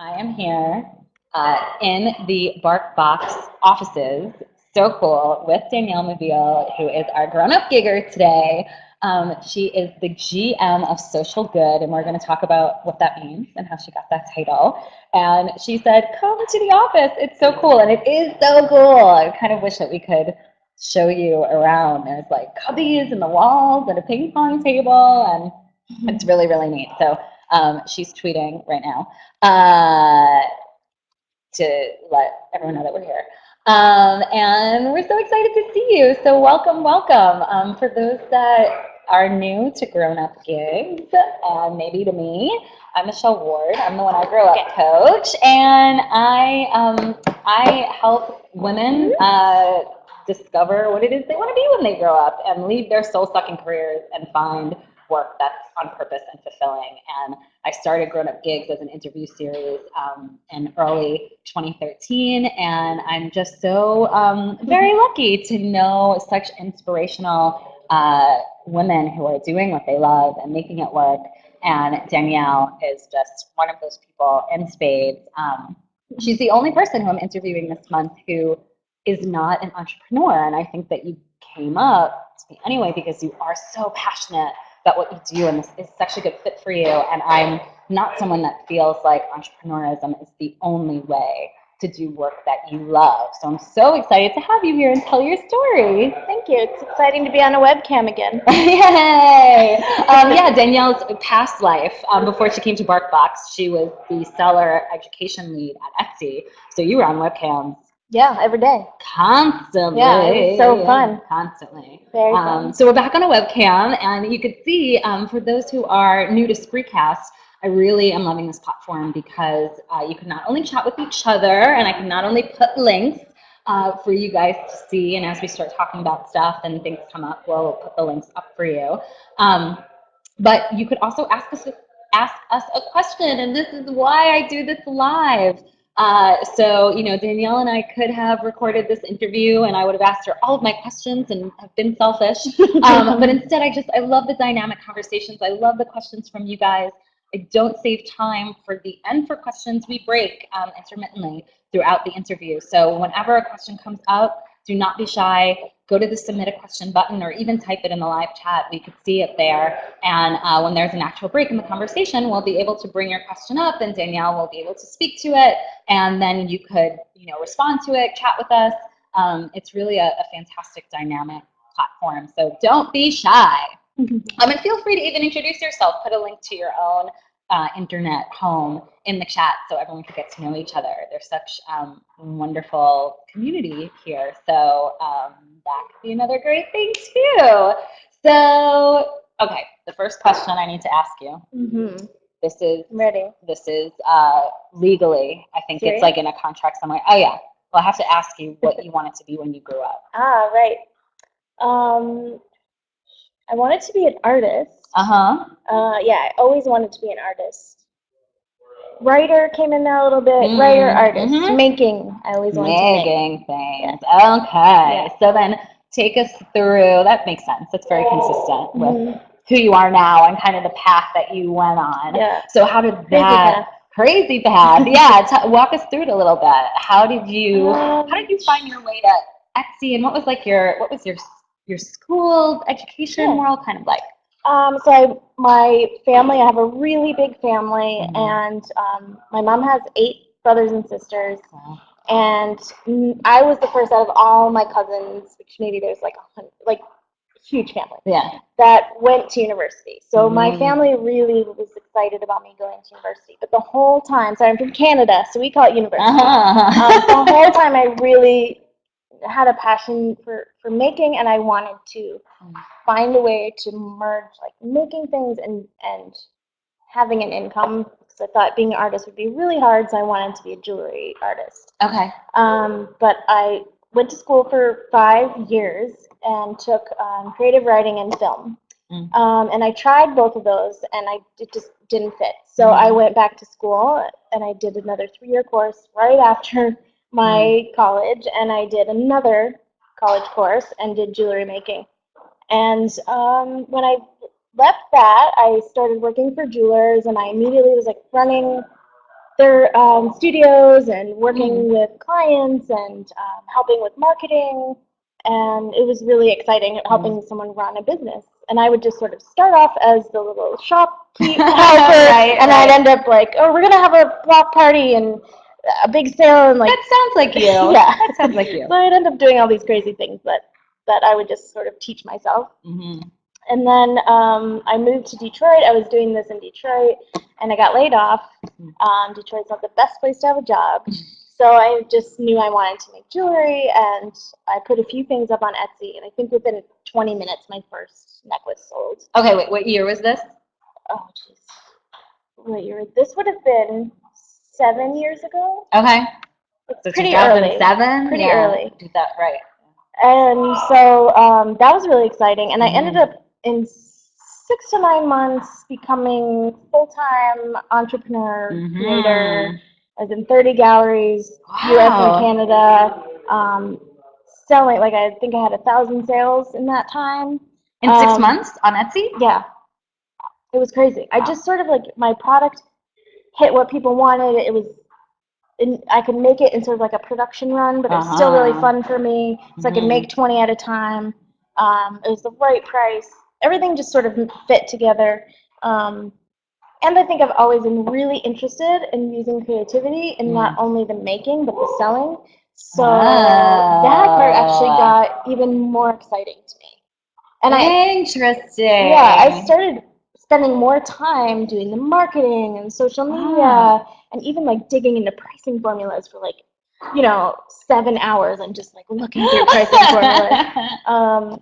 I am here in the Barkbox offices, so cool, with Danielle Maveal, who is our grown-up gigger today. She is the GM of Social Good, and we're going to talk about what that means and how she got that title. And she said, "Come to the office. It's so cool," and it is so cool. I kind of wish that we could show you around. There's like cubbies in the walls and a ping pong table, and it's really, really neat. So she's tweeting right now to let everyone know that we're here. And we're so excited to see you. So welcome, welcome. For those that are new to Grown Up Gigs, and maybe to me, I'm Michelle Ward. I'm the When I Grow Up coach, and I help women discover what it is they want to be when they grow up and leave their soul-sucking careers and find work that's on purpose and fulfilling. And I started Grown Up Gigs as an interview series in early 2013, and I'm just so very lucky to know such inspirational women who are doing what they love and making it work. And Danielle is just one of those people in spades. She's the only person who I'm interviewing this month who is not an entrepreneur, and I think that you came up to me anyway because you are so passionate about what you do, and this is such a good fit for you. And I'm not someone that feels like entrepreneurism is the only way to do work that you love. So I'm so excited to have you here and tell your story. Thank you. It's exciting to be on a webcam again. Yay! Yeah, Danielle's past life, before she came to Barkbox, she was the seller education lead at Etsy. So you were on webcams. Yeah, every day. Constantly. Yeah, it was so fun. Constantly. Very fun. So we're back on a webcam, and you could see, for those who are new to Spreecast, I really am loving this platform because you can not only chat with each other, and I can not only put links for you guys to see, and as we start talking about stuff and things come up, we'll put the links up for you. But you could also ask us a question, and this is why I do this live. So, Danielle and I could have recorded this interview and I would have asked her all of my questions and have been selfish. But instead, I love the dynamic conversations. I love the questions from you guys. I don't save time for the end for questions. We break intermittently throughout the interview. So whenever a question comes up, do not be shy. Go to the submit a question button or even type it in the live chat. We could see it there. And when there's an actual break in the conversation, we'll be able to bring your question up and Danielle will be able to speak to it. And then you could, respond to it, chat with us. It's really a fantastic dynamic platform. So don't be shy. And feel free to even introduce yourself. Put a link to your own internet home in the chat so everyone can get to know each other. There's such wonderful community here. So that could be another great thing too. So, okay, the first question I need to ask you. Mm-hmm. This is I'm ready. This is legally, I think Serious? it's like in a contract somewhere. Oh yeah. Well, I have to ask you what you wanted to be when you grew up. Ah, right. I wanted to be an artist. Yeah, I always wanted to be an artist. Writer came in there a little bit. Writer, artist, making. I always wanted to make. Making things. Yeah. Okay. Yeah. So then take us through. That makes sense. That's very consistent with who you are now and kind of the path that you went on. Yeah. So how did crazy path? Yeah. Walk us through it a little bit. How did you find your way to Etsy, and what was your school education world kind of like? So my family, I have a really big family, and my mom has 8 brothers and sisters, and I was the first out of all my cousins, which maybe there's like huge family, that went to university. So my family really was excited about me going to university, but the whole time, so I'm from Canada, so we call it university. The whole time I really had a passion for making, and I wanted to find a way to merge like making things and having an income, because I thought being an artist would be really hard, so I wanted to be a jewelry artist. Okay. But I went to school for 5 years and took creative writing and film. And I tried both of those, and it just didn't fit. So I went back to school, and I did another 3-year course right after my college, and I did another college course and did jewelry making. And when I left that, I started working for jewelers, and I immediately was like running their studios and working with clients and helping with marketing. And it was really exciting helping someone run a business. And I would just sort of start off as the little shopkeep helper, and I'd end up like, oh, we're going to have a block party and a big sale. And like, that sounds like you. Yeah. That sounds like you. So I'd end up doing all these crazy things that I would just sort of teach myself. And then I moved to Detroit. I was doing this in Detroit, and I got laid off. Detroit's not the best place to have a job. So I just knew I wanted to make jewelry, and I put a few things up on Etsy, and I think within 20 minutes my first necklace sold. Okay, wait, what year was this? Oh, jeez. What year? This would have been 7 years ago. Okay. So pretty early. 2007? Pretty early. Did that right. And so that was really exciting, and I ended up in 6 to 9 months becoming full-time entrepreneur, creator. I was in 30 galleries, US and Canada, selling, like I think I had 1,000 sales in that time. In 6 months on Etsy? Yeah. It was crazy. I just sort of like, my product hit what people wanted. It was, I could make it in sort of like a production run, but it was still really fun for me. So I could make 20 at a time. It was the right price. Everything just sort of fit together. And I think I've always been really interested in using creativity in not only the making, but the selling. So that part actually got even more exciting to me. And Interesting. I started spending more time doing the marketing and social media and even like digging into pricing formulas for like, 7 hours and just like looking through pricing formulas.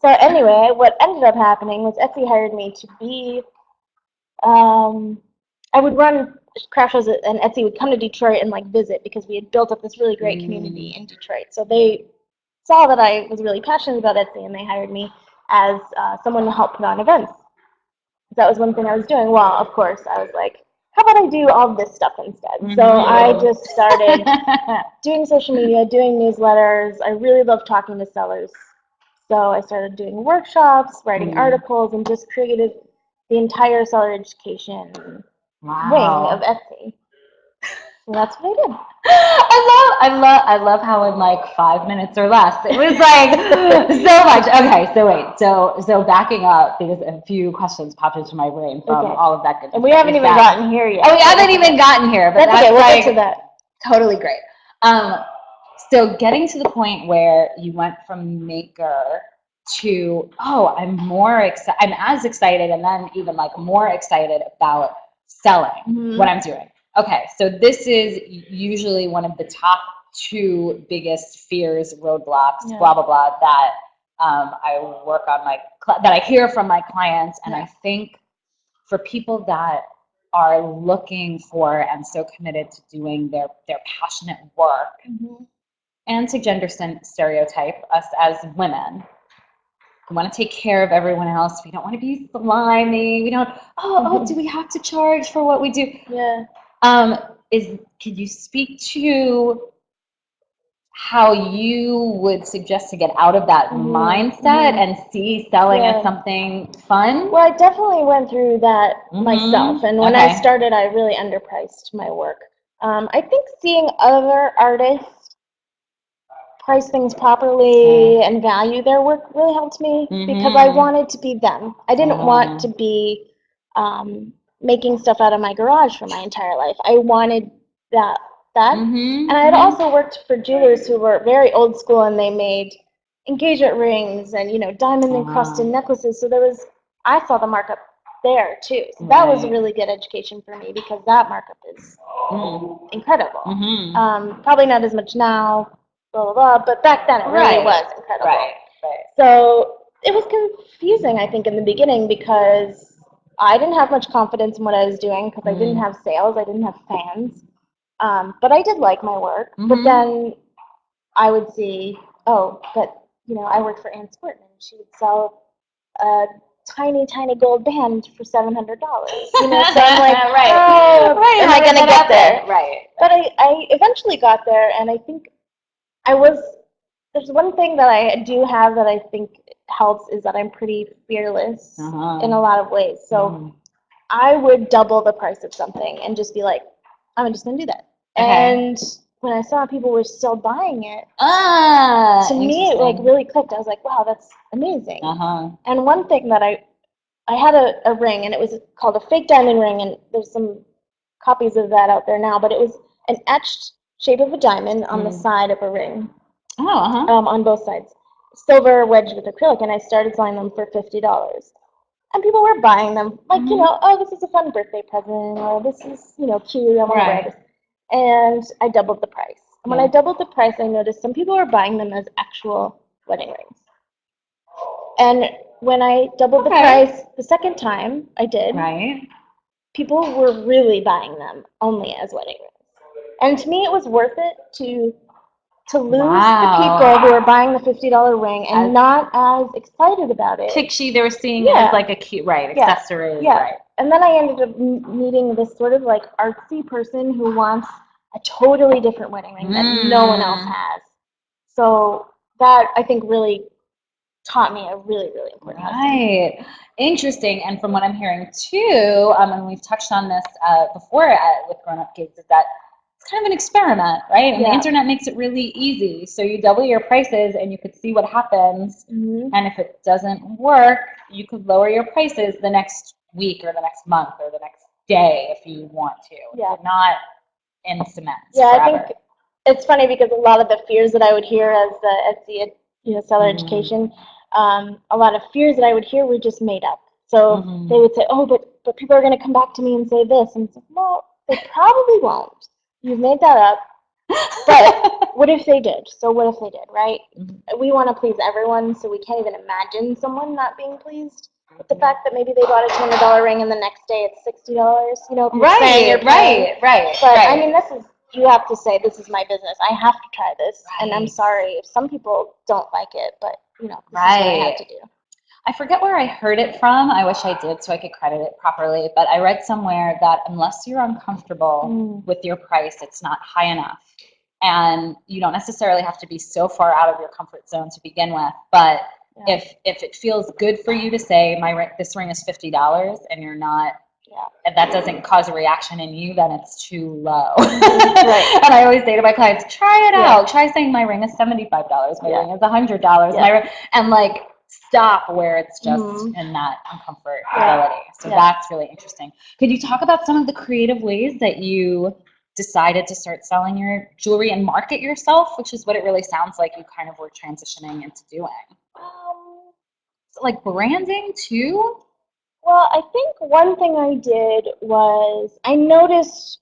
So anyway, what ended up happening was Etsy hired me to be, I would run craft shows and Etsy would come to Detroit and like visit because we had built up this really great community in Detroit. So they saw that I was really passionate about Etsy and they hired me as someone to help put on events. That was one thing I was doing. Well, of course, I was like, how about I do all this stuff instead? So I just started doing social media, doing newsletters. I really love talking to sellers. So I started doing workshops, writing articles, and just created the entire seller education wing of Etsy. And that's what I did. I love how in like 5 minutes or less it was like so much. Okay, so wait, so backing up because a few questions popped into my brain from all of that good. And we haven't even gotten here yet. Oh, we haven't even gotten here, but that's okay. We'll like get to that. Totally great. So getting to the point where you went from maker to I'm as excited, and then even like more excited about selling what I'm doing. Okay, so this is usually one of the top 2 biggest fears, roadblocks, blah blah blah, that I work on that I hear from my clients, and I think for people that are looking for and so committed to doing their passionate work, and to gender stereotype us as women. We want to take care of everyone else. We don't want to be slimy. We don't, do we have to charge for what we do? Yeah. Could you speak to how you would suggest to get out of that mindset and see selling as something fun? Well, I definitely went through that myself. And when I started, I really underpriced my work. I think seeing other artists price things properly and value their work really helped me because I wanted to be them. I didn't want to be making stuff out of my garage for my entire life. I wanted that. And I had also worked for jewelers who were very old school, and they made engagement rings and diamond encrusted necklaces. So I saw the markup there too. So that was a really good education for me because that markup is incredible. Probably not as much now. Blah, blah, blah, but back then it really was incredible. Right. So it was confusing, I think, in the beginning because I didn't have much confidence in what I was doing because I didn't have sales, I didn't have fans. But I did like my work. But then I would see, but I worked for Ann Sportman. She would sell a tiny, tiny gold band for $700. So I'm like, am I going to get there? Right. But I eventually got there, and I think there's one thing that I do have that I think helps is that I'm pretty fearless in a lot of ways. So I would double the price of something and just be like, I'm just gonna do that. Okay. And when I saw people were still buying it, to me it like Interesting. really clicked. I was like, wow, that's amazing. Uh-huh. And one thing that I had a ring, and it was called a fake diamond ring, and there's some copies of that out there now, but it was an etched shape of a diamond on the side of a ring, Oh, uh-huh. on both sides, silver wedged with acrylic, and I started selling them for $50. And people were buying them, like, oh, this is a fun birthday present, or this is, cute, I want to wear Right. this. And I doubled the price. And when I Yeah. doubled the price, I noticed some people were buying them as actual wedding rings. And when I doubled the price the second time I did, Right. people were really buying them only as wedding rings. And to me, it was worth it to lose the people who are buying the $50 ring and not as excited about it. Kitschy, they were seeing it as like a cute, accessory, right. And then I ended up meeting this sort of like artsy person who wants a totally different wedding ring that no one else has. So that, I think, really taught me a really, really important lesson. Right. Interesting. And from what I'm hearing too, and we've touched on this before with Grown Up Gigs, is that it's kind of an experiment, right? And the internet makes it really easy. So you double your prices and you could see what happens. And if it doesn't work, you could lower your prices the next week or the next month or the next day if you want to. Yeah. You're not in cement Yeah, forever. I think it's funny because a lot of the fears that I would hear as the seller education, a lot of fears that I would hear were just made up. So they would say, oh, but people are going to come back to me and say this. And it's like, well, they probably won't. You've made that up. But what if they did? So what if they did, right? We want to please everyone, so we can't even imagine someone not being pleased with the fact that maybe they bought a $200 ring and the next day it's $60. If you're saying you're paying. But I mean, you have to say, this is my business. I have to try this, and I'm sorry if some people don't like it, but this is what I have to do. I forget where I heard it from. I wish I did so I could credit it properly. But I read somewhere that unless you're uncomfortable with your price, it's not high enough. And you don't necessarily have to be so far out of your comfort zone to begin with. But if it feels good for you to say, this ring is $50 and you're not, and that doesn't cause a reaction in you, then it's too low. And I always say to my clients, try it out. Try saying my ring is $75. My ring is $100. My ring, and like, stop where it's just in that uncomfortability. So that's really interesting. Could you talk about some of the creative ways that you decided to start selling your jewelry and market yourself, which is what it really sounds like you kind of were transitioning into doing? Like branding too? Well, I think one thing I did was I noticed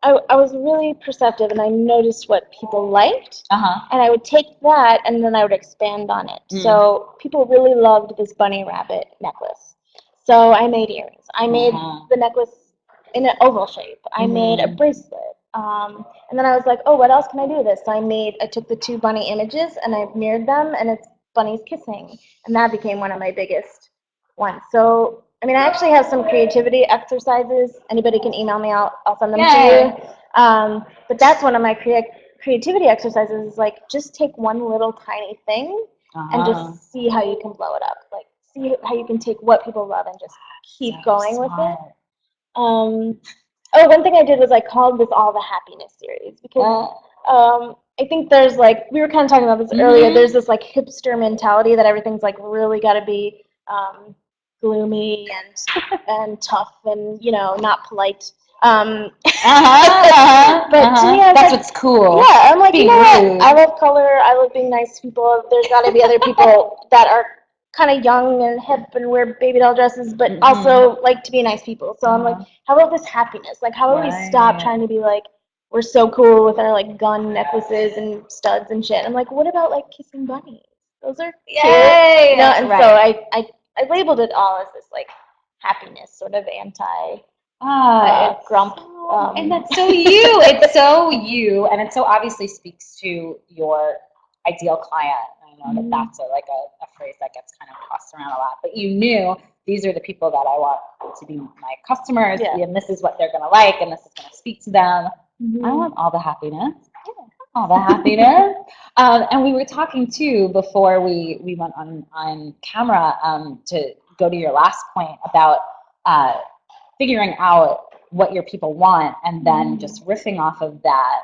I was really perceptive, and I noticed what people liked, and I would take that and then I would expand on it. So people really loved this bunny rabbit necklace. So I made earrings. I made the necklace in an oval shape. I made a bracelet. And then I was like, oh, what else can I do with this? So I took the two bunny images and I mirrored them, and it's bunnies kissing. And that became one of my biggest ones. So I mean, I actually have some creativity exercises. Anybody can email me. I'll send them to you. But that's one of my creativity exercises. Is like, just take one little tiny thing and just see how you can blow it up. Like, see how you can take what people love and just keep going with it. One thing I did was I called this All the Happiness series because I think there's like, we were kind of talking about this earlier. There's this like hipster mentality that everything's like really got to be gloomy and tough and not polite. But to me, that's what's cool. Yeah, I'm like, you know what? I love color. I love being nice to people. There's got to be other people that are kind of young and hip and wear baby doll dresses, but also like to be nice people. So I'm like, how about this happiness? Like, how about we stop trying to be like, we're so cool with our like gun necklaces and studs and shit. I'm like, what about like kissing bunnies? Those are cute. And so I labeled it all as this like happiness, sort of anti grump. And that's so you. It's so you, and it so obviously speaks to your ideal client. I know that that's a phrase that gets kind of tossed around a lot, but you knew these are the people that I want to be my customers, and this is what they're going to like, and this is going to speak to them. I want all the happiness. All the happiness. And we were talking too before we went on camera to go to your last point about figuring out what your people want, and then just riffing off of that,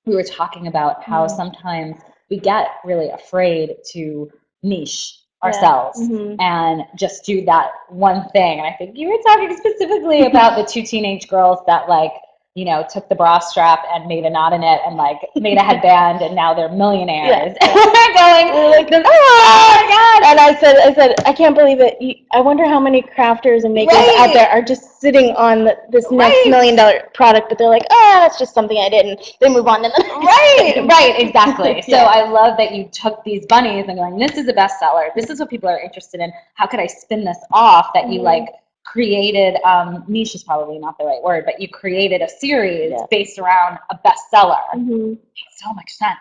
we were talking about how sometimes we get really afraid to niche ourselves and just do that one thing. And I think you were talking specifically about the two teenage girls that like, you know, took the bra strap and made a knot in it and like made a headband, and now they're millionaires. And we're going like, oh my God. And I said, I can't believe it. I wonder how many crafters and makers out there are just sitting on this next $1 million product, but they're like, oh, that's just something I did, and they move on to the next thing. Right, exactly. So I love that you took these bunnies and going, this is a bestseller. This is what people are interested in. How could I spin this off? That you like created, niche is probably not the right word, but you created a series based around a bestseller. Makes so much sense.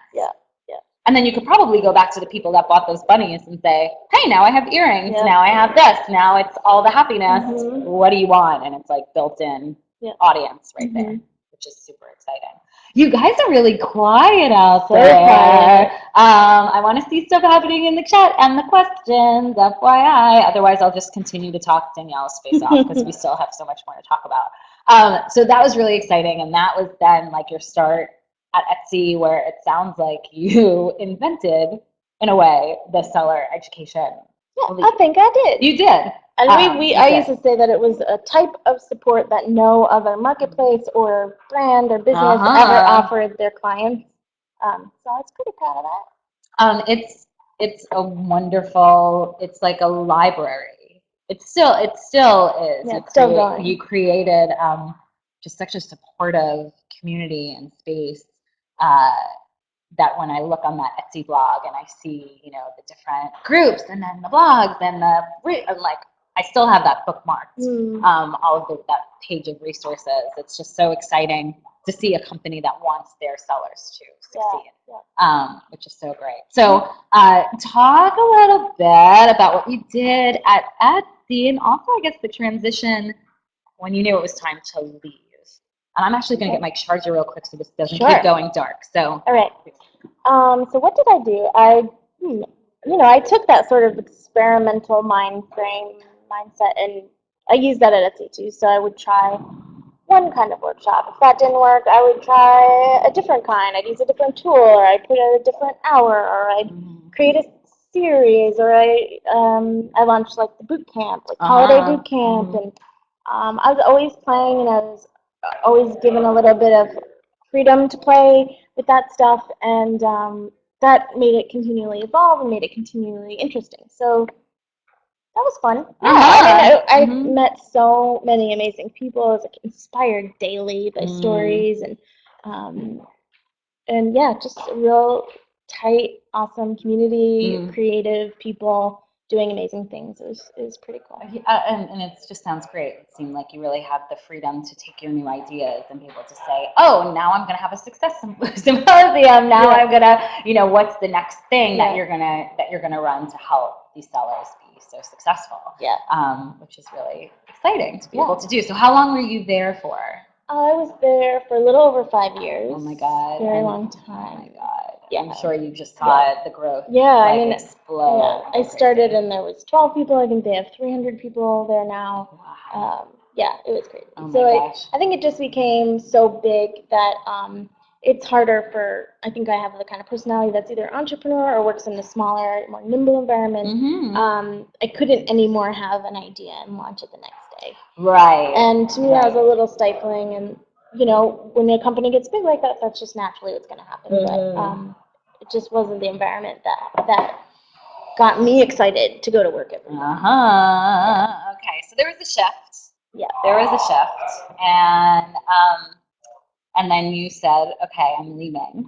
And then you could probably go back to the people that bought those bunnies and say, hey, now I have earrings. Now I have this. Now it's all the happiness. What do you want? And it's like built-in audience right there, which is super exciting. You guys are really quiet out there. I want to see stuff happening in the chat and the questions, FYI. Otherwise, I'll just continue to talk Danielle's face off because we still have so much more to talk about. So that was really exciting. And that was then like your start at Etsy, where it sounds like you invented, in a way, the seller education. I think I did. You did. And I used to say that it was a type of support that no other marketplace or brand or business ever offered their clients. So I was pretty proud of that. It's a wonderful. It's like a library. It still is. Yeah, it's still going. You created just such a supportive community and space. That when I look on that Etsy blog and I see, you know, the different groups and then the blogs and I'm like, I still have that bookmarked, all of that page of resources. It's just so exciting to see a company that wants their sellers to succeed, which is so great. So talk a little bit about what you did at Etsy, and also I guess the transition when you knew it was time to leave. And I'm actually going to get my charger real quick so this doesn't keep going dark. So all right. So what did I do? I took that sort of experimental mindset, and I used that at Etsy too. So I would try one kind of workshop. If that didn't work, I would try a different kind. I'd use a different tool, or I'd put in a different hour, or I'd create a series, or I launched like the boot camp, like holiday boot camp, and I was always playing, and I was always given a little bit of freedom to play with that stuff, and that made it continually evolve and made it continually interesting. So that was fun. I met so many amazing people. I was like inspired daily by stories, and yeah, just a real tight, awesome community, creative people doing amazing things. It was pretty cool. And it just sounds great. It seemed like you really have the freedom to take your new ideas and be able to say, oh, now I'm going to have a success symposium. Now I'm going to, you know, what's the next thing that you're going to run to help these sellers be so successful? Which is really exciting to be able to do. So how long were you there for? I was there for a little over 5 years. Oh my God. Very long time. Oh my God. Yeah. I'm sure you just saw the growth explode. Yeah. I started and there was 12 people. I think they have 300 people there now. Wow. Yeah, it was crazy. Oh my gosh. I think it just became so big that it's harder for, I think I have the kind of personality that's either entrepreneur or works in a smaller, more nimble environment. I couldn't anymore have an idea and launch it the next day. Right. And to me, that was a little stifling. And, you know, when a company gets big like that, that's just naturally what's going to happen. But it just wasn't the environment that got me excited to go to work every day. Okay, so there was a shift. Yeah. There was a shift. And then you said, okay, I'm leaving.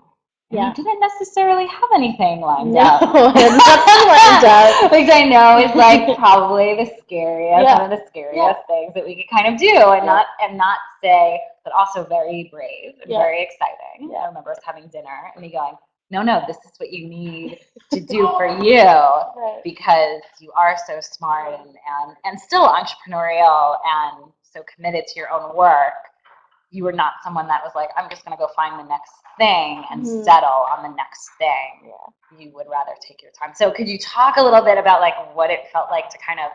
And you didn't necessarily have anything lined up. No, nothing lined up. Which I know is like probably the scariest, one of the scariest things that we could kind of do, and not say, but also very brave and very exciting. I remember us having dinner and me going, no, this is what you need to do for you, because you are so smart and still entrepreneurial and so committed to your own work. You were not someone that was like, I'm just going to go find the next thing and settle on the next thing. You would rather take your time. So could you talk a little bit about like what it felt like to kind of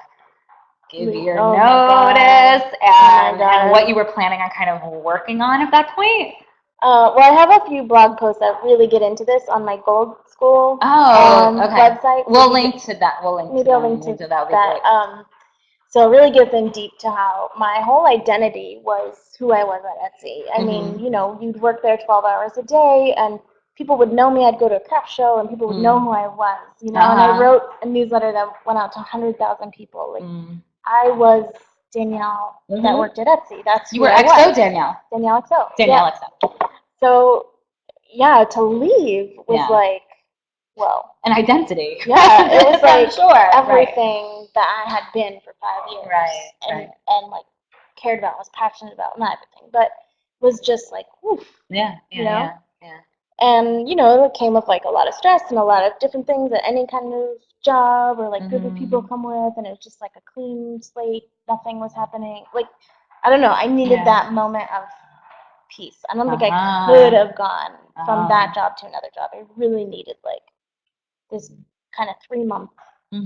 give your Oh my notice God. and what you were planning on kind of working on at that point? Well, I have a few blog posts that really get into this on my Gold School okay. website. We'll link to that. Maybe I'll link to that. that. So it really gets in deep to how my whole identity was who I was at Etsy. I mean, you know, you'd work there 12 hours a day, and people would know me. I'd go to a craft show, and people would know who I was, you know. And I wrote a newsletter that went out to 100,000 people. Like, I was Danielle that worked at Etsy. That's you were XO Danielle. Danielle XO. Danielle XO. So, yeah, to leave was like, well, an identity. Yeah, it was like everything that I had been for 5 years. And like cared about, was passionate about, not everything, but was just like, woof. You know? And, you know, it came with like a lot of stress and a lot of different things that any kind of job or like group of people come with, and it was just like a clean slate, nothing was happening. Like, I don't know, I needed that moment of peace. I don't think I could have gone from that job to another job. I really needed like this kind of 3 month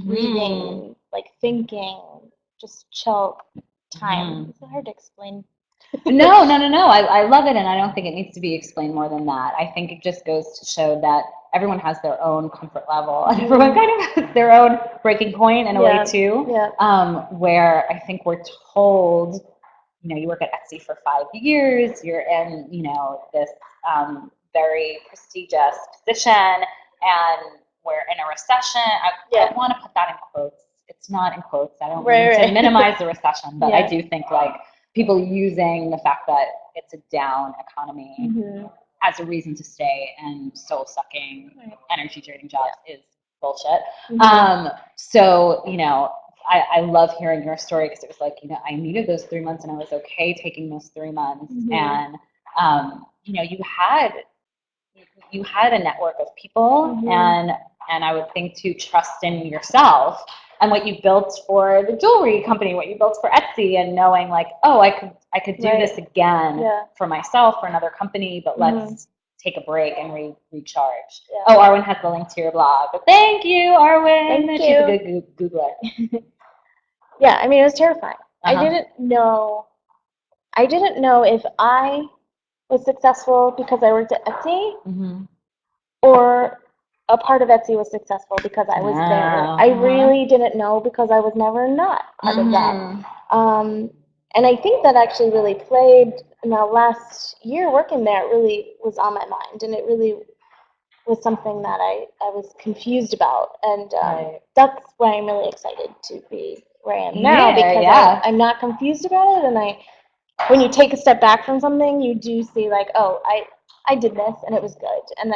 breathing, like thinking, just chill time. Is it hard to explain? No. I love it, and I don't think it needs to be explained more than that. I think it just goes to show that everyone has their own comfort level, and everyone kind of has their own breaking point in a way too. Where I think we're told, you know, you work at Etsy for 5 years, you're in, you know, this very prestigious position, and we're in a recession. I want to put that in quotes. It's not in quotes. I don't mean to minimize the recession, but I do think like people using the fact that it's a down economy as a reason to stay and soul-sucking, energy-draining jobs is bullshit. So, you know, I love hearing your story, because it was like, you know, I needed those 3 months, and I was okay taking those 3 months. And, you know, you had a network of people, and I would think to trust in yourself and what you built for the jewelry company, what you built for Etsy, and knowing like, oh, I could do this again for myself, for another company, but let's take a break and recharge. Oh, Arwen has the link to your blog. But thank you, Arwen. Thank She's you. a good Googler. Yeah, I mean, it was terrifying. I didn't know if I was successful because I worked at Etsy, or a part of Etsy was successful because I was there. I really didn't know, because I was never not part of that. And I think that actually really played in the last year working there. It really was on my mind, and it really was something that I was confused about. And that's why I'm really excited to be where I am now, because I'm not confused about it. And when you take a step back from something, you do see like, oh, I did this, and it was good, and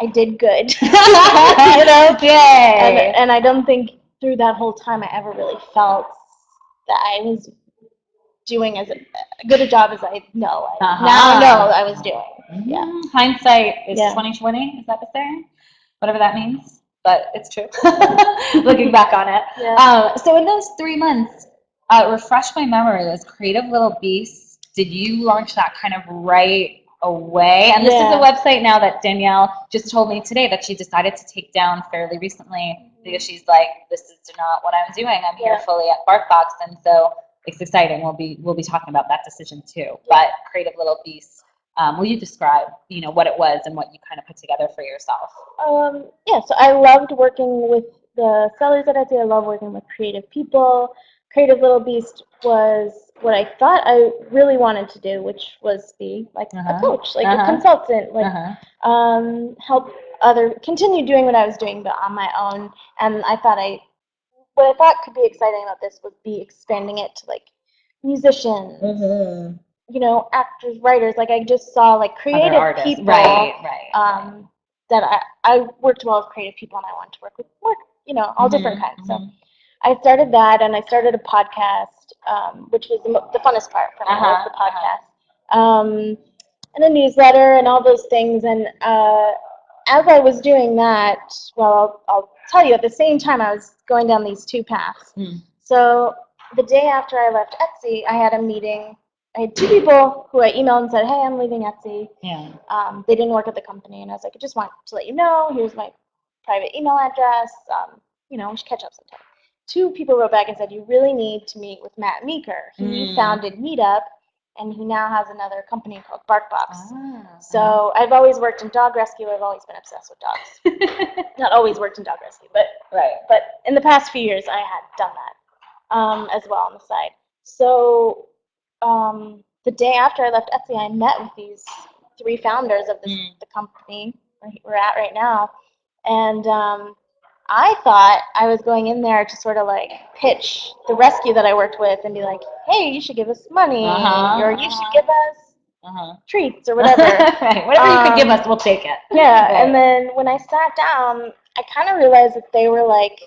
I did good. You know? Yay. And I don't think through that whole time I ever really felt that I was doing as good a job as I know I was doing. Hindsight is 20/20. Is that the saying? Whatever that means, but it's true. Looking back on it. So in those 3 months, refresh my memory. Those Creative Little Beasts. Did you launch that kind of right away? And this is a website now that Danielle just told me today that she decided to take down fairly recently, because she's like, this is not what I'm doing. I'm here fully at Barkbox, and so it's exciting. We'll be talking about that decision too. But Creative Little Beasts, will you describe, you know, what it was and what you kind of put together for yourself? So I loved working with the sellers at Etsy. I love working with creative people. Creative Little Beast was what I thought I really wanted to do, which was be like a coach, like a consultant, like help continue doing what I was doing, but on my own. And what I thought could be exciting about this would be expanding it to like musicians, you know, actors, writers. Like I just saw like creative people, that I worked well with creative people, and I wanted to work with you know, all different kinds. So I started that, and I started a podcast, which was the funnest part for me, was the podcast, and a newsletter, and all those things. And as I was doing that, well, I'll tell you, at the same time I was going down these two paths. So the day after I left Etsy, I had a meeting. I had 2 people who I emailed and said, hey, I'm leaving Etsy. They didn't work at the company, and I was like, I just want to let you know, here's my private email address. You know, we should catch up sometime. 2 people wrote back and said, you really need to meet with Matt Meeker. He founded Meetup, and he now has another company called Barkbox. So I've always worked in dog rescue. I've always been obsessed with dogs. Not always worked in dog rescue, but in the past few years I had done that as well on the side. So the day after I left Etsy, I met with these 3 founders of the company we're at right now, and I thought I was going in there to sort of like pitch the rescue that I worked with and be like, hey, you should give us money, or you should give us treats or whatever. Right. Whatever you could give us, we'll take it. Yeah, right. And then when I sat down, I kind of realized that they were like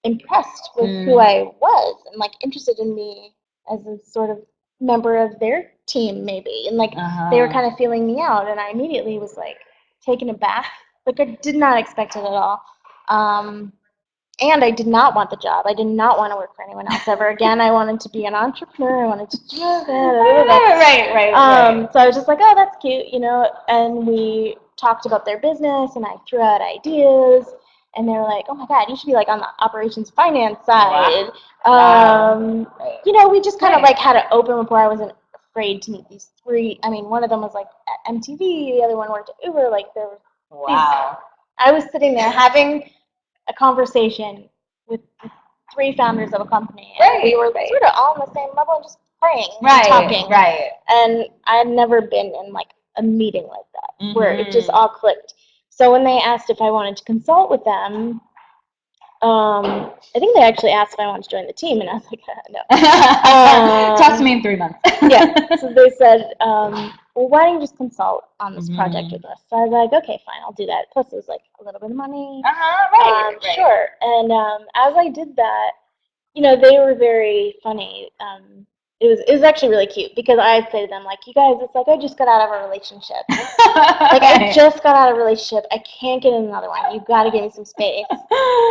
impressed with who I was and like interested in me as a sort of member of their team maybe, and like they were kind of feeling me out, and I immediately was like taken aback. Like I did not expect it at all. And I did not want the job. I did not want to work for anyone else ever again. I wanted to be an entrepreneur. I wanted to do that. Right. So I was just like, oh, that's cute, you know. And we talked about their business, and I threw out ideas. And they were like, oh my God, you should be like on the operations finance side. You know, we just kind of like had an open rapport. I wasn't afraid to meet these 3. I mean, one of them was like at MTV, the other one worked at Uber. Like there were I was sitting there having a conversation with 3 founders of a company, and we were sort of all on the same level and just praying and talking. And I had never been in like a meeting like that where it just all clicked. So when they asked if I wanted to consult with them, I think they actually asked if I wanted to join the team, and I was like, no. Talk to me in 3 months. So they said, well, why don't you just consult on this project with us? So I was like, okay, fine, I'll do that. Plus, it was like a little bit of money. Sure. And as I did that, you know, they were very funny. It was actually really cute because I'd say to them, like, you guys, it's like I just got out of a relationship. Like, I just got out of a relationship. I can't get in another one. You've got to give me some space.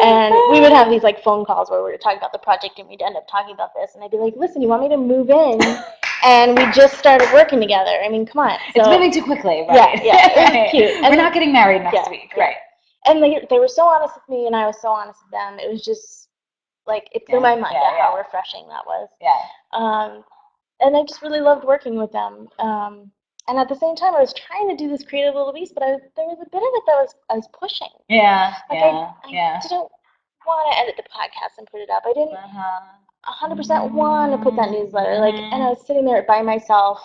And we would have these, like, phone calls where we were talking about the project, and we'd end up talking about this. And I'd be like, listen, you want me to move in? And we just started working together. I mean, come on. So, it's moving too quickly, right? Yeah, it was cute. And we're not getting married next week, right? And they were so honest with me, and I was so honest with them. It was just, like, it blew my mind at how refreshing that was. And I just really loved working with them. And at the same time, I was trying to do this creative little beast, but there was a bit of it that I was pushing. I didn't want to edit the podcast and put it up. I didn't 100% want to put that newsletter. Like, and I was sitting there by myself.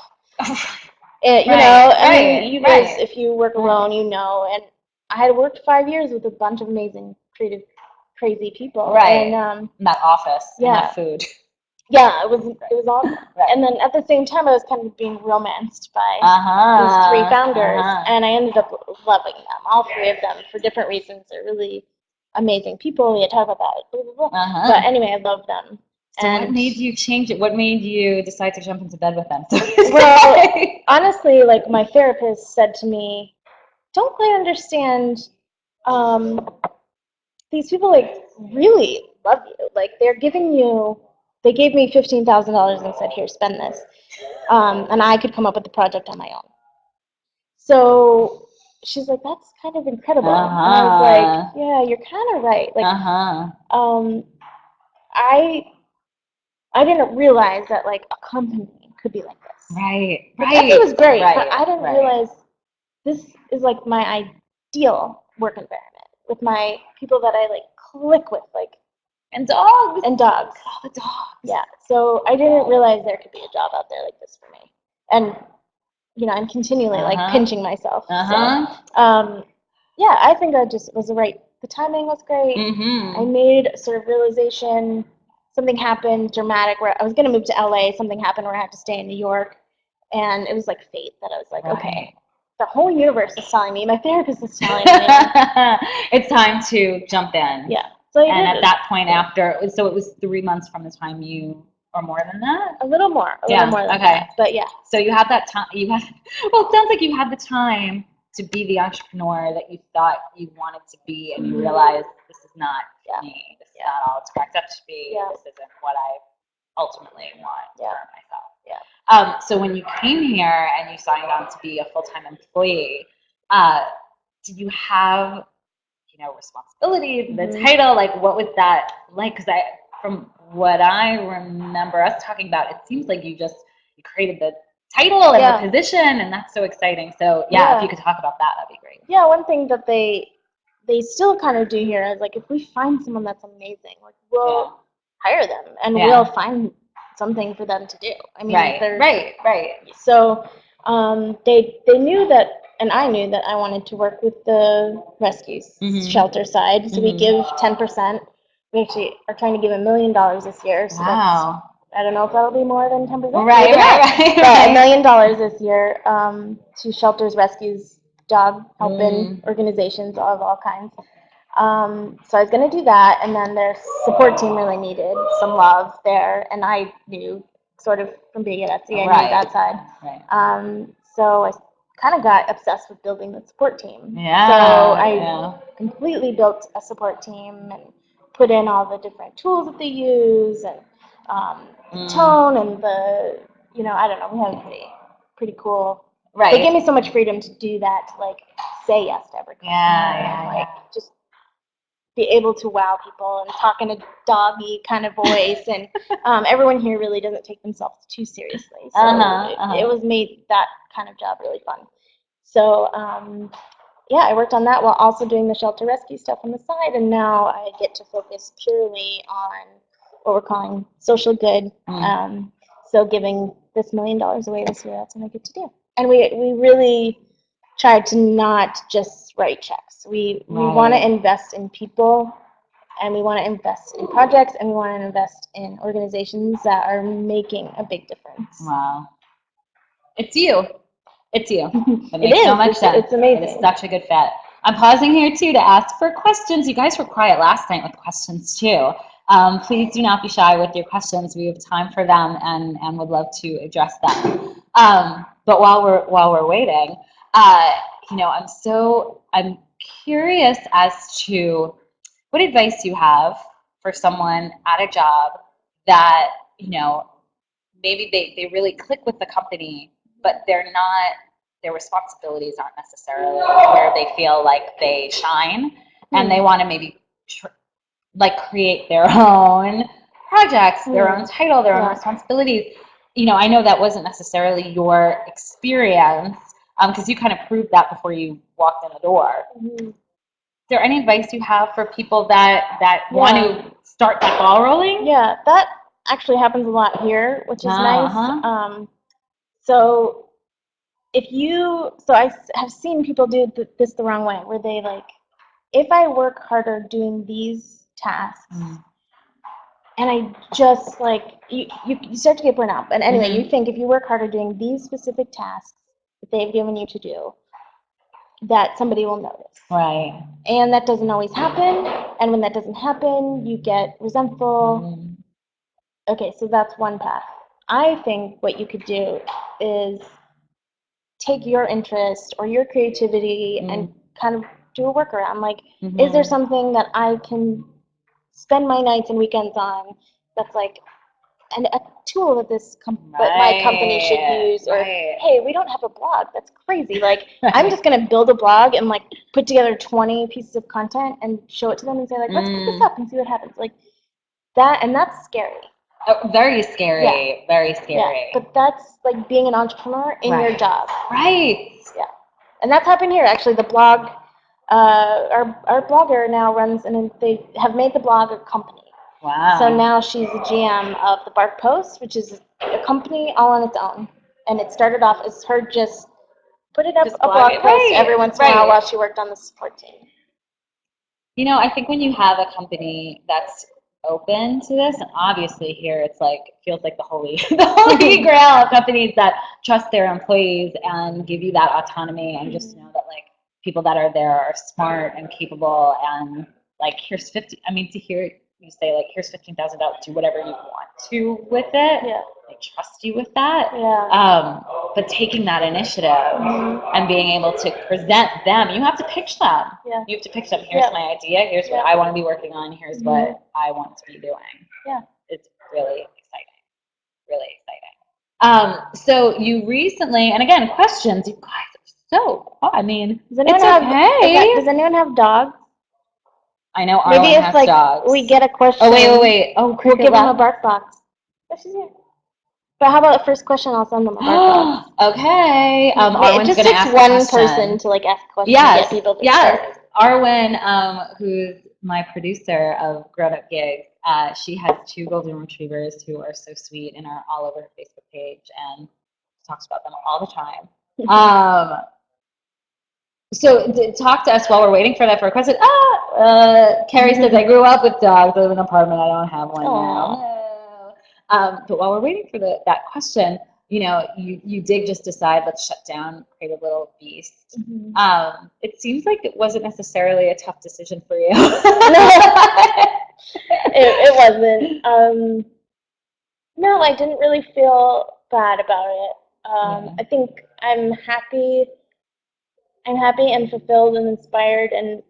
You know, I mean, you guys, if you work alone, you know. And I had worked 5 years with a bunch of amazing, creative, crazy people. And that office, and that food. Yeah, it was awesome. And then at the same time, I was kind of being romanced by these 3 founders, and I ended up loving them, all 3 of them, for different reasons. They're really amazing people. We had talked about that, blah, blah, blah. But anyway, I love them. So what made you change it? What made you decide to jump into bed with them? Well, honestly, like my therapist said to me, don't quite understand. These people like really love you. Like they're giving you. They gave me $15,000 and said, here, spend this. And I could come up with the project on my own. So she's like, that's kind of incredible. And I was like, yeah, you're kind of right. Like, I didn't realize that like a company could be like this. It was great, but I didn't realize this is like my ideal work environment with my people that I like click with, like. And dogs. Oh, the dogs. Yeah. So I didn't realize there could be a job out there like this for me. And, you know, I'm continually like pinching myself. So, yeah, I think I just was the timing was great. I made a sort of realization, something happened dramatic where I was going to move to LA. Something happened where I had to stay in New York. And it was like fate that I was like, okay, the whole universe is telling me. My therapist is telling me. It's time to jump in. Yeah. So and at that point so it was 3 months from the time or more than that? A little more than that, but yeah. So you had that time, well, it sounds like you had the time to be the entrepreneur that you thought you wanted to be, and you realized this is not me, this is not all it's cracked up to be, this isn't what I ultimately want for myself. So when you came here and you signed on to be a full-time employee, did you have responsibilities, the title, like what was that like? Because from what I remember us talking about, it seems like you created the title and the position, and that's so exciting. So if you could talk about that, that'd be great. Yeah, one thing that they still kind of do here is like if we find someone that's amazing, like we'll hire them and we'll find something for them to do. I mean, right. So they knew that, and I knew that I wanted to work with the rescues shelter side. So we give 10%. We actually are trying to give $1 million this year. So that's, I don't know if that'll be more than 10%. Right. But $1 million this year to shelters, rescues, dog helping organizations of all kinds. So I was going to do that, and then their support team really needed some love there, and I knew sort of from being at Etsy, I knew that side. Right. So I kind of got obsessed with building the support team. Yeah. So I completely built a support team and put in all the different tools that they use and tone and the, I don't know, we have pretty cool. Right. They gave me so much freedom to do that, to like say yes to every customer. Just be able to wow people and talk in a doggy kind of voice, and everyone here really doesn't take themselves too seriously. So it was made that kind of job really fun. So I worked on that while also doing the shelter rescue stuff on the side, and now I get to focus purely on what we're calling social good. So giving this $1 million away this year, that's what I get to do. And we really tried to not just write checks. We want to invest in people, and we want to invest in projects, and we want to invest in organizations that are making a big difference. Wow. It's you. It makes so much sense. It's amazing. It is such a good fit. I'm pausing here too to ask for questions. You guys were quiet last night with questions too. Please do not be shy with your questions. We have time for them and would love to address them. But while we're waiting, I'm curious as to what advice you have for someone at a job that, maybe they really click with the company, but their responsibilities aren't necessarily where they feel like they shine, and they want to maybe create their own projects, their own title, their own responsibilities. I know that wasn't necessarily your experience, because you kind of proved that before you walked in the door. Is there any advice you have for people that want to start that ball rolling? Yeah, that actually happens a lot here, which is nice. So I have seen people do this the wrong way, where they if I work harder doing these tasks, and I just you start to get burnt out. But anyway, you think if you work harder doing these specific tasks that they've given you to do, that somebody will notice. Right. And that doesn't always happen. And when that doesn't happen, you get resentful. Okay, so that's one path. I think what you could do is take your interest or your creativity and kind of do a workaround. Is there something that I can spend my nights and weekends on that's a tool that my company should use? Or, hey, we don't have a blog. That's crazy. I'm just going to build a blog and put together 20 pieces of content and show it to them and say let's put this up and see what happens. And that's scary. Oh, very scary. Very scary. Yeah, but that's being an entrepreneur in your job. Right. Yeah. And that's happened here. Actually, the blog, our blogger now runs, and they have made the blog a company. Wow. So now she's the GM of the Barkbox, which is a company all on its own. And it started off as her just putting up a blog post every once in a while she worked on the support team. I think when you have a company that's open to this, and obviously here it's feels like the holy grail of companies that trust their employees and give you that autonomy, and just know that people that are there are smart and capable, and here's to hear you say here's $15,000, do whatever you want to with it. Yeah. They trust you with that. Yeah. But taking that initiative and being able to present them, you have to pitch them. Yeah. You have to pitch them. Here's my idea. Here's what I want to be working on. Here's what I want to be doing. Yeah. It's really exciting. Really exciting. So you recently, and again, questions. You guys are so. Does anyone have dogs? I know Maybe Arwen if has like dogs. we get a question, Oh, wait. Oh, we'll Cricket give them a left. bark box. Oh, she's here. But how about the first question? I'll send them a bark box. Okay. It Arwen's just going to takes ask one a question. person to like ask a question to get people to start. Arwen, who's my producer of Grown Up Gigs, she has 2 golden retrievers who are so sweet and are all over her Facebook page and talks about them all the time. So talk to us while we're waiting for that for a question. Carrie says, I grew up with dogs. I live in an apartment. I don't have one now. But while we're waiting for that question, you did just decide, let's shut down Create a Little Beast. Mm-hmm. It seems like it wasn't necessarily a tough decision for you. It wasn't. No, I didn't really feel bad about it. I think I'm happy and fulfilled and inspired, and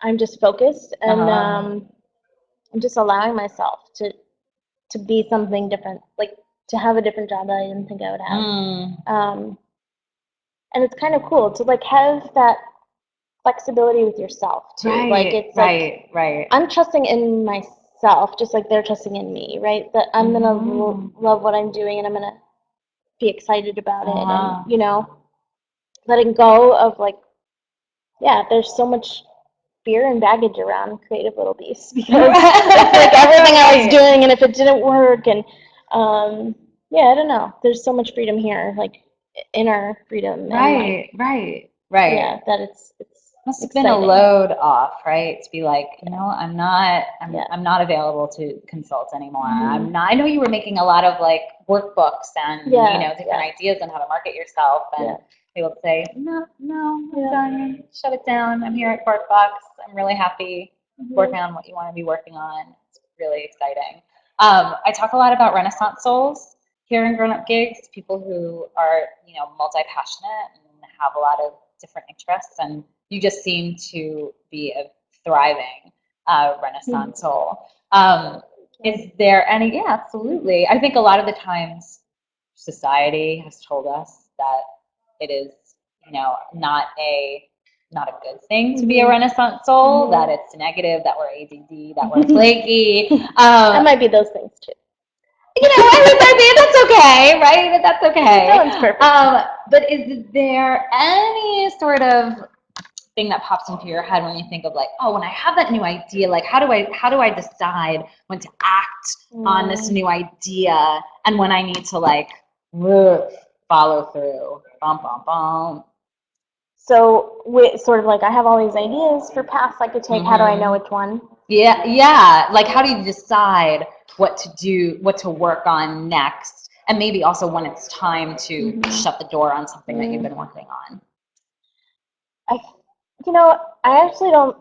I'm just focused, and I'm just allowing myself to be something different, like to have a different job that I didn't think I would have. And it's kind of cool to like have that flexibility with yourself too. Like it's right. I'm trusting in myself, just like they're trusting in me, right? That I'm gonna love what I'm doing, and I'm gonna be excited about it, and letting go of like, there's so much fear and baggage around Creative Little Beasts because it's like everything I was doing, and if it didn't work, and I don't know. There's so much freedom here, like inner freedom. Right. Yeah, that it's must have exciting. been a load off, right? To be like, I'm not available to consult anymore. I know you were making a lot of like workbooks and different ideas on how to market yourself, and they will say, no, I'm done. Shut it down. I'm here at Barkbox. I'm really happy working on what you want to be working on. It's really exciting. I talk a lot about Renaissance souls here in Grown Up Gigs, people who are, multi-passionate and have a lot of different interests, and you just seem to be a thriving Renaissance soul. Is there any? Yeah, absolutely. I think a lot of the times society has told us that it is, not a good thing to be a Renaissance soul, that it's negative, that we're ADD, that we're flaky. I might be those things too. That's okay, right? That's okay. No one's perfect. But is there any sort of thing that pops into your head when you think of like, when I have that new idea, like how do I decide when to act on this new idea and when I need to like follow through? So sort of like I have all these ideas for paths I could take. How do I know which one? Yeah. Like how do you decide what to do, what to work on next, and maybe also when it's time to shut the door on something that you've been working on? I actually don't.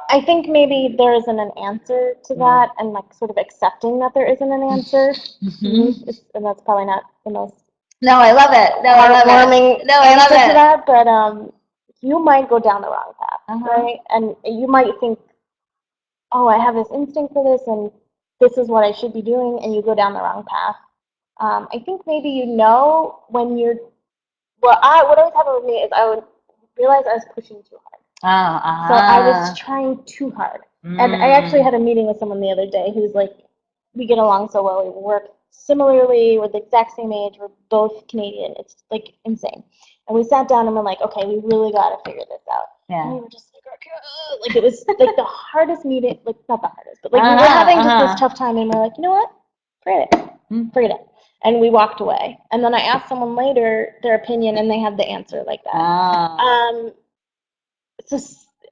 I think maybe there isn't an answer to that, and like sort of accepting that there isn't an answer, and that's probably not the most. No, I love it. No, I love it. No, I love it. To that, but you might go down the wrong path, right? And you might think, oh, I have this instinct for this, and this is what I should be doing, and you go down the wrong path. I think maybe when you're. What always happened with me is I would realize I was pushing too hard. So I was trying too hard. And I actually had a meeting with someone the other day who's like, we get along so well, we work similarly, we're the exact same age, we're both Canadian. It's like insane. And we sat down and we're like, okay, we really got to figure this out. And we were just like, okay. Like it was like the hardest meeting, like not the hardest, but like we were having just this tough time, and we're like, you know what? Forget it. And we walked away. And then I asked someone later their opinion, and they had the answer like that.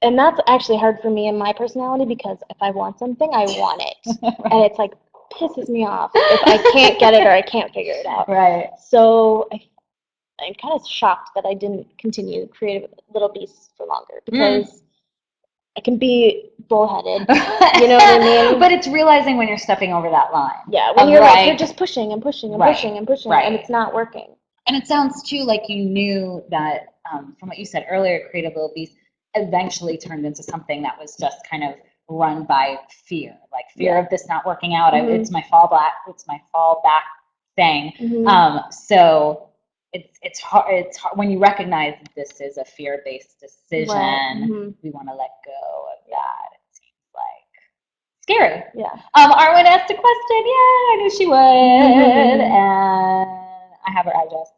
And that's actually hard for me and my personality, because if I want something, I want it. And it's like pisses me off if I can't get it or I can't figure it out. Right. So I'm kind of shocked that I didn't continue Creative Little Beasts for longer, because I can be bullheaded. You know what I mean? But it's realizing when you're stepping over that line. Yeah, when you're like, you're just pushing and pushing and pushing and pushing, and it's not working. And it sounds too like you knew that, from what you said earlier, Creative Little Beast eventually turned into something that was just kind of run by fear, like fear of this not working out. It's my fallback thing. So it's hard. It's hard when you recognize that this is a fear-based decision. We want to let go of that. scary. Yeah. Arwen asked a question. Yeah, I knew she would. And I have her address.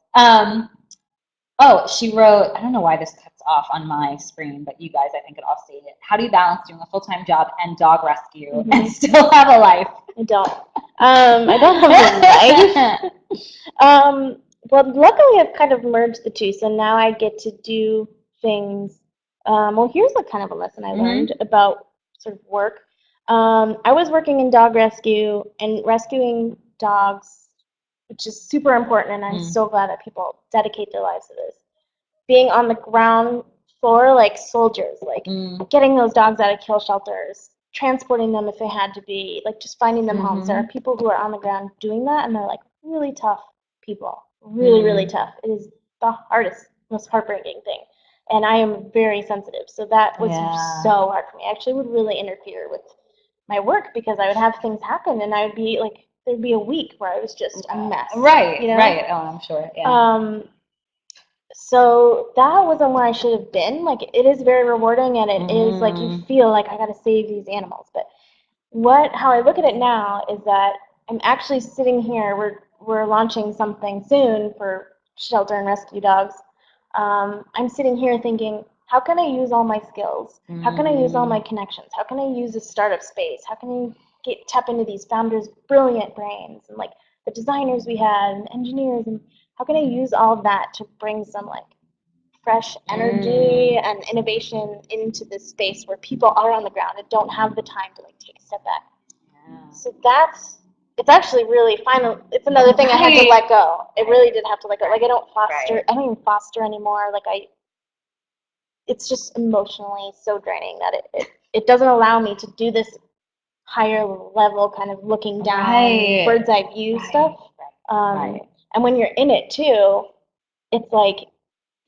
Oh, she wrote, I don't know why this cuts off on my screen, but you guys, I think it all see it. How do you balance doing a full-time job and dog rescue and still have a life? I don't. I don't have a life. Well, luckily I've kind of merged the two, so now I get to do things. Well, here's a kind of a lesson I learned about sort of work. I was working in dog rescue and rescuing dogs, which is super important, and I'm so glad that people dedicate their lives to this. Being on the ground floor like soldiers, like getting those dogs out of kill shelters, transporting them if they had to be, like just finding them homes. There are people who are on the ground doing that, and they're like really tough people, really, really tough. It is the hardest, most heartbreaking thing. And I am very sensitive, so that was so hard for me. I actually would really interfere with my work because I would have things happen, and I would be like, there'd be a week where I was just a mess. Right, you know? right. Oh, I'm sure. Yeah. So that wasn't where I should have been. Like, it is very rewarding, and it is like you feel like I got to save these animals. But how I look at it now is that I'm actually sitting here. We're launching something soon for shelter and rescue dogs. I'm sitting here thinking, how can I use all my skills? How can I use all my connections? How can I use a startup space? How can I tap into these founders' brilliant brains and like the designers we had and engineers, and how can I use all of that to bring some like fresh energy and innovation into this space where people are on the ground and don't have the time to like take a step back. So it's actually really final. It's another thing I had to let go. It really did have to let go. Like I don't even foster anymore. Like it's just emotionally so draining that it doesn't allow me to do this higher level kind of looking down bird's eye view stuff. And when you're in it too, it's like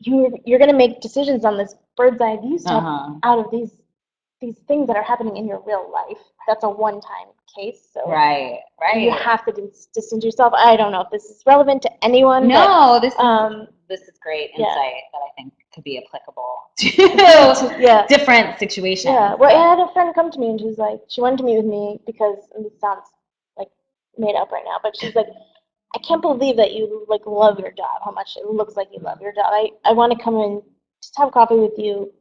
you're gonna make decisions on this bird's eye view stuff out of these things that are happening in your real life. That's a one-time case, so you have to distance yourself. I don't know if this is relevant to anyone. No, but, this is great insight that I think could be applicable to different situations. Yeah, well, I had a friend come to me and she wanted to meet with me because, and this sounds like made up right now, but she's like, I can't believe that you like love your job, how much it looks like you love your job. I want to come and just have coffee with you,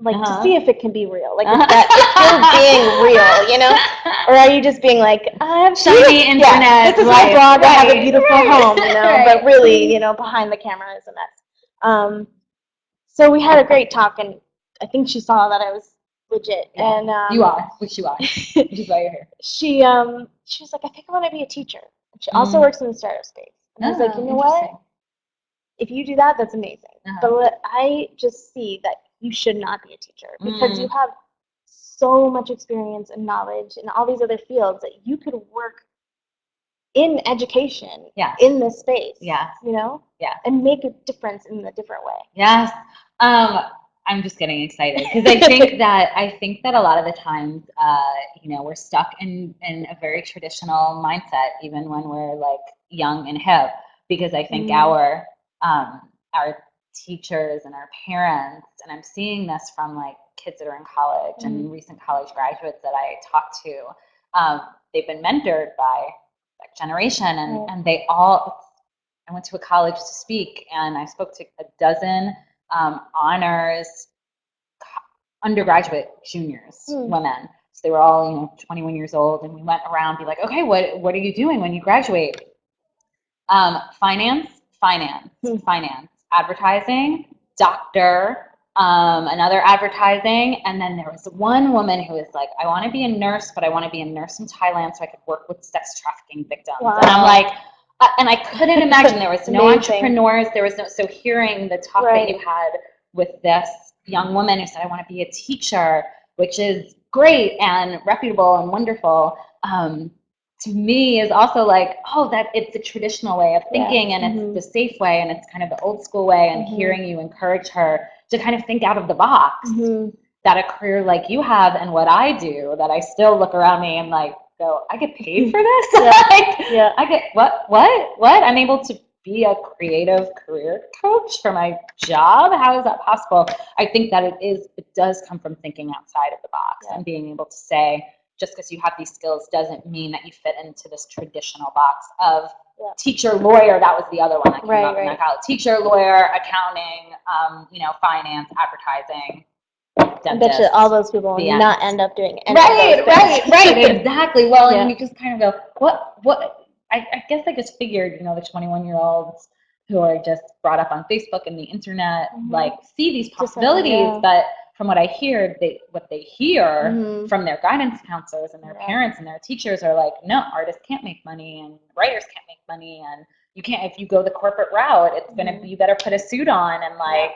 like to see if it can be real. Like if you're being real, you know? Or are you just being like, I'm shiny internet. This is my blog, I have a beautiful home, you know, but really, you know, behind the camera is a mess. So we had a great talk, and I think she saw that I was legit. And you are, which you are. Which is why you're here. She was like, I think I want to be a teacher. She also works in the startup space. And I was like, you know what? If you do that, that's amazing. But I just see that you should not be a teacher because you have so much experience and knowledge in all these other fields that you could work in education in this space. You know? And make a difference in a different way. Yes. I'm just getting excited because I think that a lot of the times, you know, we're stuck in a very traditional mindset, even when we're like young and hip, because I think our teachers and our parents, and I'm seeing this from like kids that are in college and recent college graduates that I talk to, they've been mentored by that generation, and they all. I went to a college to speak, and I spoke to a dozen honors undergraduate juniors, women. So they were all, you know, 21 years old, and we went around, be like, okay, what are you doing when you graduate? Finance, advertising, doctor, another advertising, and then there was one woman who was like, I want to be a nurse, but I want to be a nurse in Thailand so I could work with sex trafficking victims. And I'm like, and I couldn't imagine there was no entrepreneurs, there was no, so hearing the talk that you had with this young woman who said, I want to be a teacher, which is great and reputable and wonderful, to me is also like, oh, that it's a traditional way of thinking, and it's the safe way, and it's kind of the old school way, and hearing you encourage her to kind of think out of the box, that a career like you have and what I do, that I still look around me and like go, I get paid for this? I get, what? I'm able to be a creative career coach for my job? How is that possible? I think that it does come from thinking outside of the box and being able to say, just because you have these skills doesn't mean that you fit into this traditional box of teacher, lawyer. That was the other one that came up in that college. Teacher, lawyer, accounting, finance, advertising. Dentist, I bet you all those people will not end up doing any of those things. Right, exactly. Well, and you just kind of go, what? I guess I just figured, the 21-year-olds who are just brought up on Facebook and the internet, like see these possibilities, but from what I hear, what they hear from their guidance counselors and their parents and their teachers are like, no, artists can't make money and writers can't make money, and you can't, if you go the corporate route, it's gonna be, you better put a suit on and like,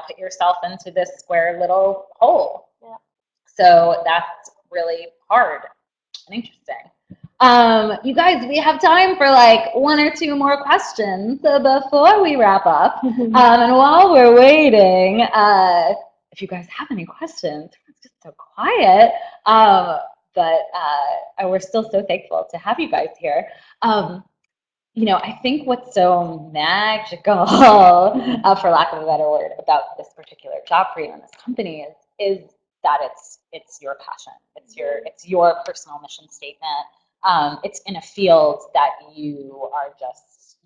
put yourself into this square little hole. Yeah. So that's really hard and interesting. You guys, we have time for like one or two more questions before we wrap up. And while we're waiting, if you guys have any questions, it's just so quiet. But we're still so thankful to have you guys here. I think what's so magical, for lack of a better word, about this particular job for you in this company is that it's your passion. It's your personal mission statement. It's in a field that you are just,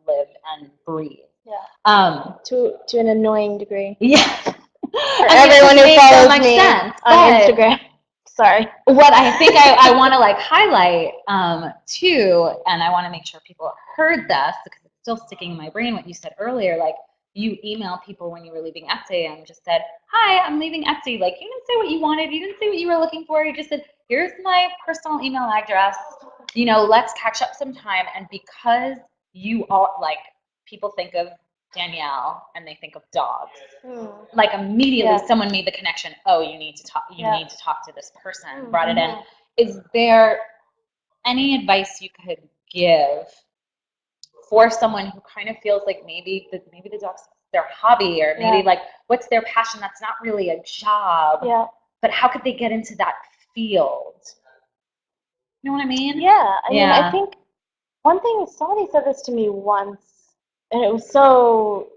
live and breathe. Yeah. To an annoying degree. Yeah. For everyone who follows me on Instagram. Sorry. What I think I want to like highlight too, and I want to make sure people heard this because it's still sticking in my brain. What you said earlier, like you emailed people when you were leaving Etsy and just said, "Hi, I'm leaving Etsy." Like you didn't say what you wanted, you didn't say what you were looking for. You just said, "Here's my personal email address. Let's catch up sometime." And because you all like people think of Danielle and they think of dogs. Like immediately someone made the connection, oh, you need to talk to this person, brought it in. Is there any advice you could give for someone who kind of feels like maybe the dog's their hobby, or maybe like what's their passion that's not really a job, but how could they get into that field? You know what I mean? Yeah. I mean, I think one thing, somebody said this to me once, and it was so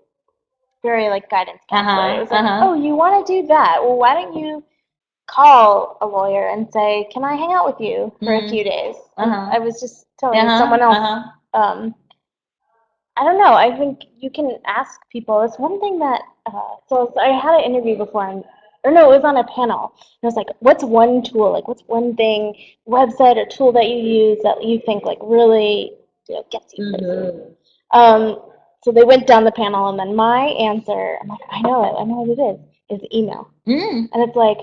very like guidance counselor. It was like, oh, you want to do that? Well, why don't you call a lawyer and say, can I hang out with you for a few days? I was just telling someone else. I don't know. I think you can ask people. It's one thing that, so I had an interview before, it was on a panel. And I was like, what's one tool? Like, what's one thing, website or tool that you use that you think like really gets you places? So they went down the panel, and then my answer, I'm like, I know what it is email. And it's like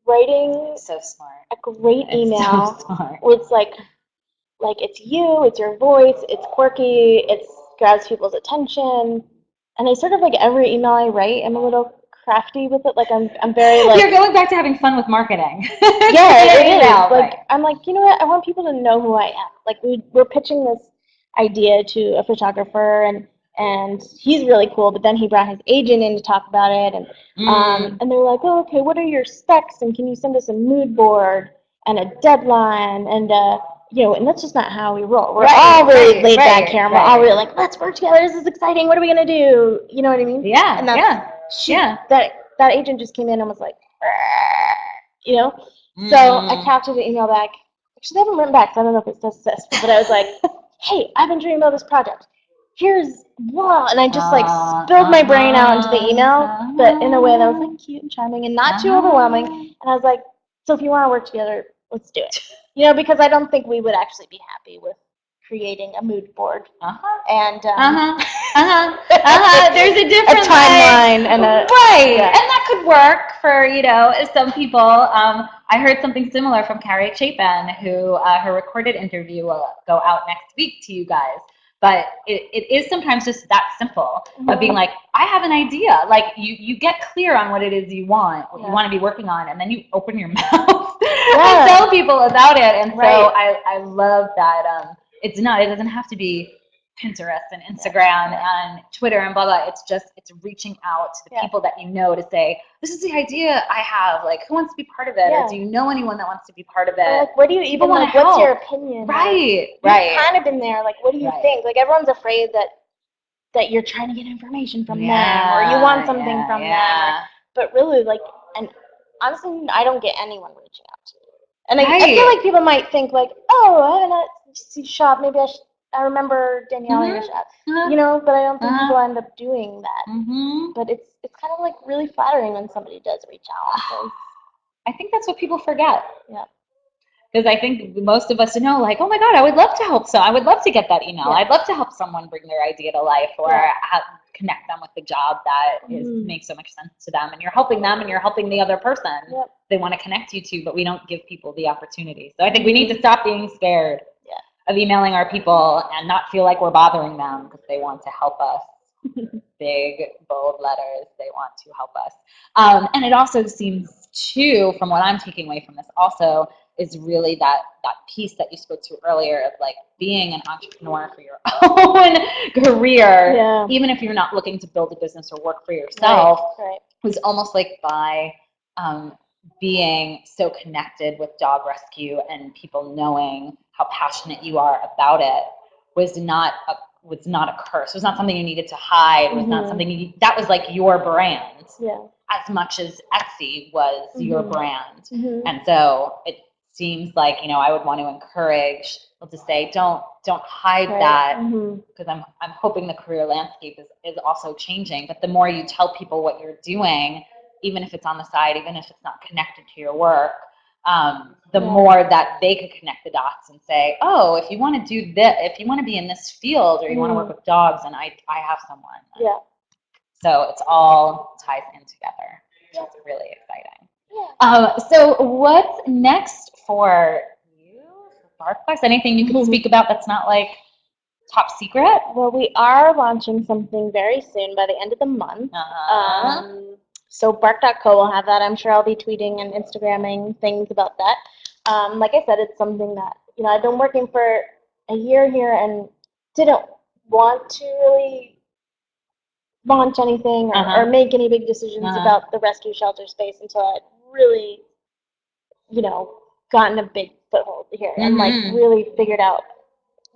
writing so smart. a great email. So smart. It's like it's you, it's your voice, it's quirky, it grabs people's attention. And I sort of like every email I write, I'm a little crafty with it. Like I'm very like you're going back to having fun with marketing. Yeah, it is. Like I'm like, you know what? I want people to know who I am. Like we're pitching this idea to a photographer, and he's really cool, but then he brought his agent in to talk about it, and they're like, oh, okay, what are your specs, and can you send us a mood board and a deadline, and and that's just not how we roll. We're all really laid back here, and we're all really like, let's work together, this is exciting, what are we gonna do? You know what I mean? Yeah. And that agent just came in and was like, so I captured the email back. Actually, they haven't written back, so I don't know if it still exists, but I was like, hey, I've been dreaming about this project. Here's and I just like spilled my brain out into the email, but in a way that was like cute and charming and not too overwhelming. And I was like, so if you want to work together, let's do it. Because I don't think we would actually be happy with creating a mood board. And there's a different timeline and and that could work for some people. I heard something similar from Carrie Chapin, who her recorded interview will go out next week to you guys. But it is sometimes just that simple of being like, I have an idea. Like you get clear on what it is you want, what you want to be working on, and then you open your mouth and tell people about it. And so I love that. It doesn't have to be Pinterest and Instagram and Twitter and blah blah. It's reaching out to the people that to say, this is the idea I have. Like, who wants to be part of it? Or do you know anyone that wants to be part of it? Or like, what do you even like? What's your opinion? Right. You've kind of been there. Like, what do you think? Like, everyone's afraid that you're trying to get information from them, or you want something from them. But really, like, and honestly, I don't get anyone reaching out to me. And I feel like people might think like, oh, I haven't had to shop. Maybe I remember Danielle in a shop, you know, but I don't think people end up doing that. But it's kind of like really flattering when somebody does reach out. I think that's what people forget. Yeah. Because I think most of us know, like, oh my God, I would love to help. So I would love to get that email. I'd love to help someone bring their idea to life or connect them with the job that makes so much sense to them. And you're helping them and you're helping the other person they want to connect you to, but we don't give people the opportunity. So I think we need to stop being scared of emailing our people and not feel like we're bothering them because they want to help us. Big, bold letters, they want to help us. And it also seems too, from what I'm taking away from this also, is really that piece that you spoke to earlier of like being an entrepreneur for your own career, even if you're not looking to build a business or work for yourself, was almost like by being so connected with dog rescue and people knowing how passionate you are about it was not a curse. It was not something you needed to hide. It was not something that was like your brand as much as Etsy was your brand. And so it seems like, you know, I would want to encourage people to say, don't hide that, because I'm hoping the career landscape is also changing. But the more you tell people what you're doing, even if it's on the side, even if it's not connected to your work, the more that they could connect the dots and say, oh, if you want to do this, if you want to be in this field or you want to work with dogs, and I have someone. So it's all ties in together, which is really exciting. So what's next for you, for Barkbox? Anything you can speak about that's not like top secret? Well, we are launching something very soon by the end of the month. So Bark.co will have that. I'm sure I'll be tweeting and Instagramming things about that. Like I said, it's something that, you know, I've been working for a year here and didn't want to really launch anything or make any big decisions about the rescue shelter space until I'd really, you know, gotten a big foothold here and like really figured out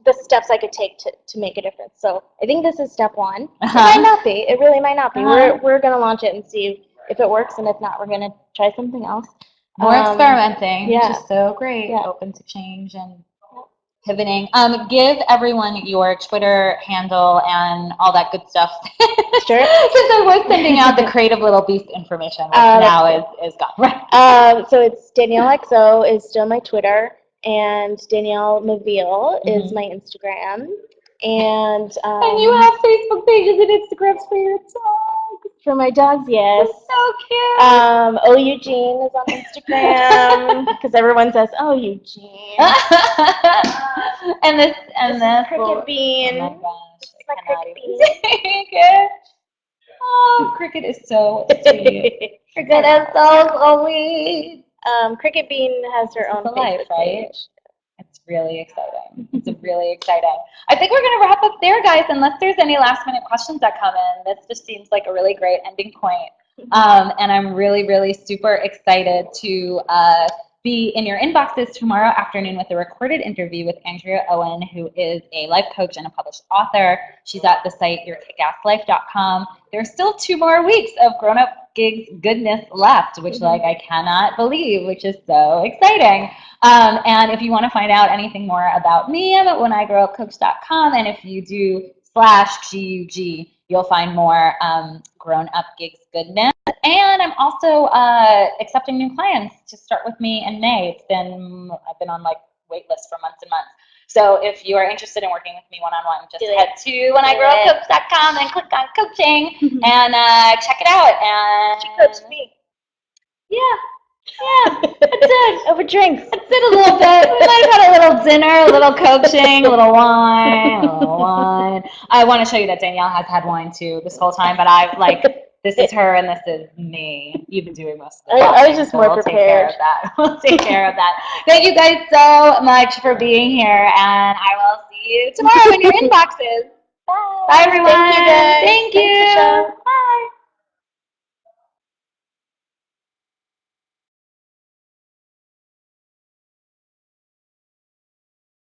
the steps I could take to make a difference. So I think this is step one. It might not be. It really might not be. We're going to launch it and see if it works, and if not, we're going to try something else. More experimenting, which is so great. Open to change and pivoting. Give everyone your Twitter handle and all that good stuff. Sure. Because I was sending out the creative little beast information, which now is gone. Right. So it's Danielle XO is still my Twitter, and Danielle Maveal is my Instagram. And you have Facebook pages and Instagrams for your dogs. For my dogs, yes. That's so cute. Oh, Eugene is on Instagram because everyone says, "Oh, Eugene." and this Cricket Bean. Oh my gosh, this is my Cricket Bean. Oh, Cricket is so sweet. Cricket is so sweet. Cricket Bean has her own Facebook page. It's really exciting. It's really exciting. I think we're going to wrap up there, guys, unless there's any last-minute questions that come in. This just seems like a really great ending point. And I'm really, really super excited to be in your inboxes tomorrow afternoon with a recorded interview with Andrea Owen, who is a life coach and a published author. She's at the site yourkickasslife.com. There's still 2 more weeks of grown-up gigs goodness left, which like I cannot believe, which is so exciting. And if you want to find out anything more about me, I'm at whenigrowupcoach.com, and if you do /GUG, you'll find more grown-up gigs goodness. And I'm also accepting new clients to start with me in May. I've been on like wait lists for months and months. So if you are interested in working with me one-on-one, just head to whenigrowupcoach.com and click on coaching and check it out. And she coached me. Yeah, that's it. Over drinks. That's it a little bit. We might have had a little dinner, a little coaching, a little wine, I want to show you that Danielle has had wine too this whole time, but I've like, this is her and this is me. You've been doing most of the talking, I was just more prepared. We'll take care of that. Thank you guys so much for being here, and I will see you tomorrow in your inboxes. Bye. Bye, everyone. Thank you, guys. Thank you.